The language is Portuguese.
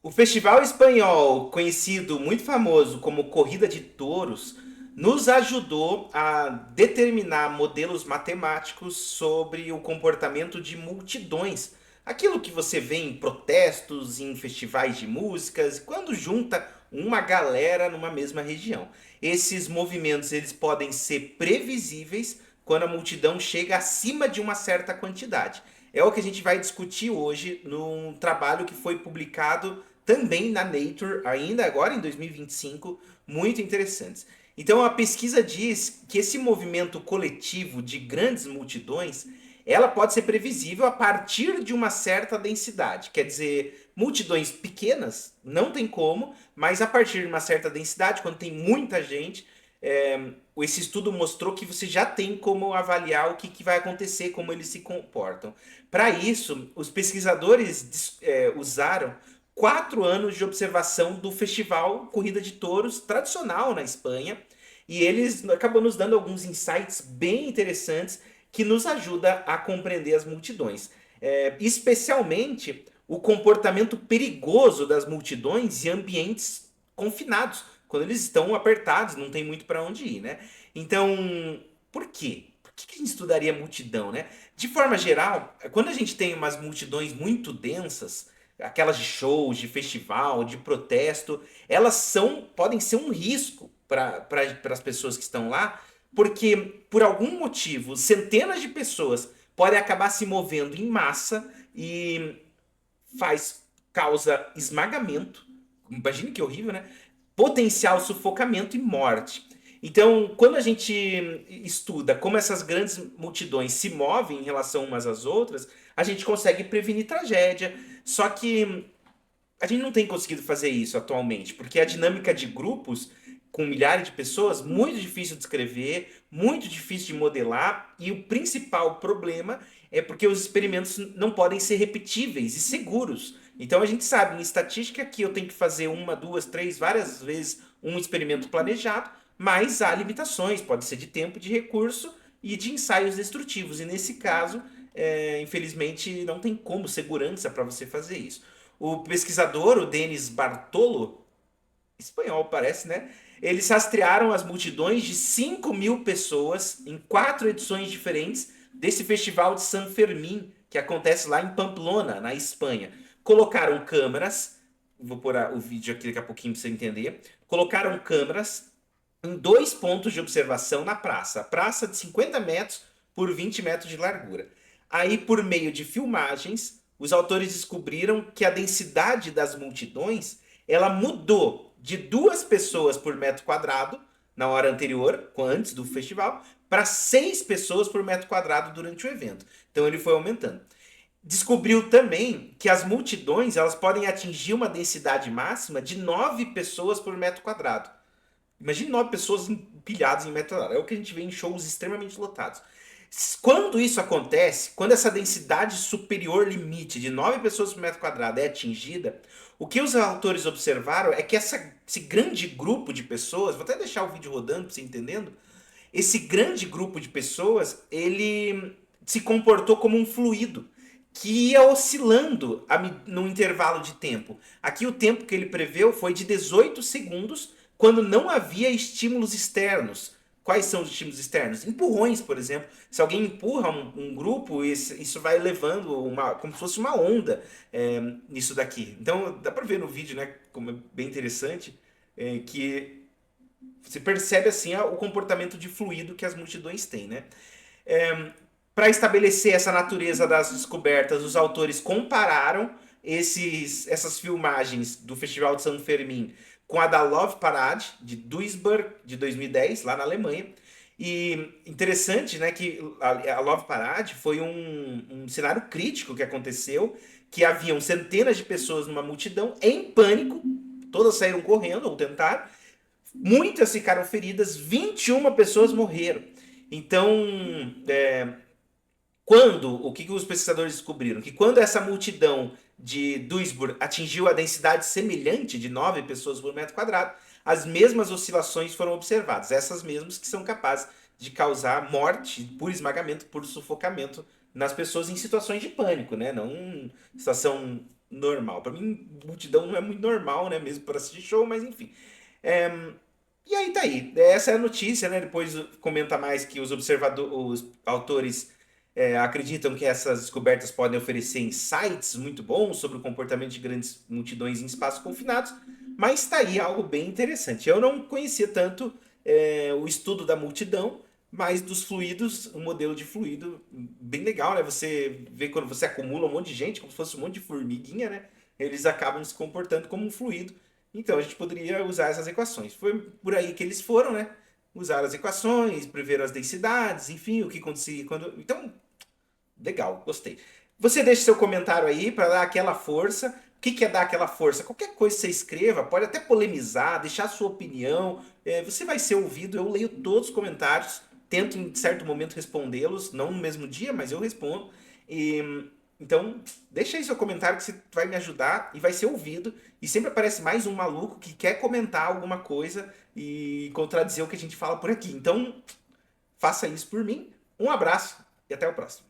O festival espanhol, conhecido, muito famoso como Corrida de Touros, nos ajudou a determinar modelos matemáticos sobre o comportamento de multidões. Aquilo que você vê em protestos, em festivais de músicas, quando junta uma galera numa mesma região. Esses movimentos eles podem ser previsíveis quando a multidão chega acima de uma certa quantidade. É o que a gente vai discutir hoje num trabalho que foi publicado também na Nature, ainda agora em 2025, muito interessantes. Então a pesquisa diz que esse movimento coletivo de grandes multidões, ela pode ser previsível a partir de uma certa densidade. Quer dizer, multidões pequenas não tem como, mas a partir de uma certa densidade, quando tem muita gente, é, esse estudo mostrou que você já tem como avaliar o que vai acontecer, como eles se comportam. Para isso, os pesquisadores usaram 4 anos de observação do festival Corrida de Touros tradicional na Espanha, e eles acabam nos dando alguns insights bem interessantes que nos ajuda a compreender as multidões. Especialmente o comportamento perigoso das multidões em ambientes confinados, quando eles estão apertados, não tem muito para onde ir, né? Então, por quê? Por que a gente estudaria multidão, né? De forma geral, quando a gente tem umas multidões muito densas, aquelas de shows, de festival, de protesto, podem ser um risco para as pessoas que estão lá, porque por algum motivo centenas de pessoas podem acabar se movendo em massa e causa esmagamento. Imagine que horrível, né? Potencial sufocamento e morte. Então, quando a gente estuda como essas grandes multidões se movem em relação umas às outras, a gente consegue prevenir tragédia. Só que a gente não tem conseguido fazer isso atualmente, porque a dinâmica de grupos com milhares de pessoas, muito difícil de escrever, muito difícil de modelar, e o principal problema é porque os experimentos não podem ser repetíveis e seguros. Então a gente sabe em estatística que eu tenho que fazer uma, duas, três, várias vezes um experimento planejado, mas há limitações, pode ser de tempo, de recurso e de ensaios destrutivos. E nesse caso, infelizmente, não tem como segurança para você fazer isso. O pesquisador, o Denis Bartolo, espanhol parece, né? Eles rastrearam as multidões de 5.000 pessoas em 4 edições diferentes desse festival de San Fermín, que acontece lá em Pamplona, na Espanha. Colocaram câmeras, vou pôr o vídeo aqui daqui a pouquinho para você entender. Colocaram câmeras em 2 pontos de observação na praça. A praça de 50 metros por 20 metros de largura. Aí, por meio de filmagens, os autores descobriram que a densidade das multidões ela mudou de 2 pessoas por metro quadrado na hora anterior, antes do festival, para 6 pessoas por metro quadrado durante o evento. Então ele foi aumentando. Descobriu também que as multidões elas podem atingir uma densidade máxima de 9 pessoas por metro quadrado. Imagine 9 pessoas empilhadas em metro quadrado. É o que a gente vê em shows extremamente lotados. Quando isso acontece, quando essa densidade superior limite de 9 pessoas por metro quadrado é atingida, o que os autores observaram é que esse grande grupo de pessoas, vou até deixar o vídeo rodando para você entendendo, esse grande grupo de pessoas, ele se comportou como um fluido que ia oscilando no intervalo de tempo. Aqui o tempo que ele preveu foi de 18 segundos, quando não havia estímulos externos. Quais são os estímulos externos? Empurrões, por exemplo. Se alguém empurra um grupo, isso vai levando como se fosse uma onda nisso daqui. Então dá para ver no vídeo, né? Como é bem interessante, que você percebe assim o comportamento de fluido que as multidões têm, né? Para estabelecer essa natureza das descobertas, os autores compararam essas filmagens do Festival de San Fermín com a da Love Parade de Duisburg de 2010, lá na Alemanha. E interessante, né, que a Love Parade foi um cenário crítico que aconteceu, que haviam centenas de pessoas numa multidão em pânico, todas saíram correndo ou tentaram, muitas ficaram feridas, 21 pessoas morreram. Então, o que os pesquisadores descobriram? Que quando essa multidão de Duisburg atingiu a densidade semelhante de 9 pessoas por metro quadrado, as mesmas oscilações foram observadas. Essas mesmas que são capazes de causar morte por esmagamento, por sufocamento nas pessoas em situações de pânico, né? Não situação normal. Para mim, multidão não é muito normal, né? Mesmo para assistir show, mas enfim. É, e aí tá aí. Essa é a notícia, né? Depois comenta mais que os autores acreditam que essas descobertas podem oferecer insights muito bons sobre o comportamento de grandes multidões em espaços confinados, mas tá aí algo bem interessante. Eu não conhecia tanto o estudo da multidão, mas dos fluidos, um modelo de fluido bem legal, né? Você vê quando você acumula um monte de gente, como se fosse um monte de formiguinha, né? Eles acabam se comportando como um fluido. Então a gente poderia usar essas equações. Foi por aí que eles foram, né? Usar as equações, prever as densidades, enfim, o que acontecia quando. Então, legal, gostei. Você deixa seu comentário aí para dar aquela força. O que é dar aquela força? Qualquer coisa que você escreva, pode até polemizar, deixar sua opinião. Você vai ser ouvido. Eu leio todos os comentários, tento em certo momento respondê-los, não no mesmo dia, mas eu respondo. E, então, deixa aí seu comentário que você vai me ajudar e vai ser ouvido. E sempre aparece mais um maluco que quer comentar alguma coisa e contradizer o que a gente fala por aqui. Então, faça isso por mim. Um abraço e até o próximo.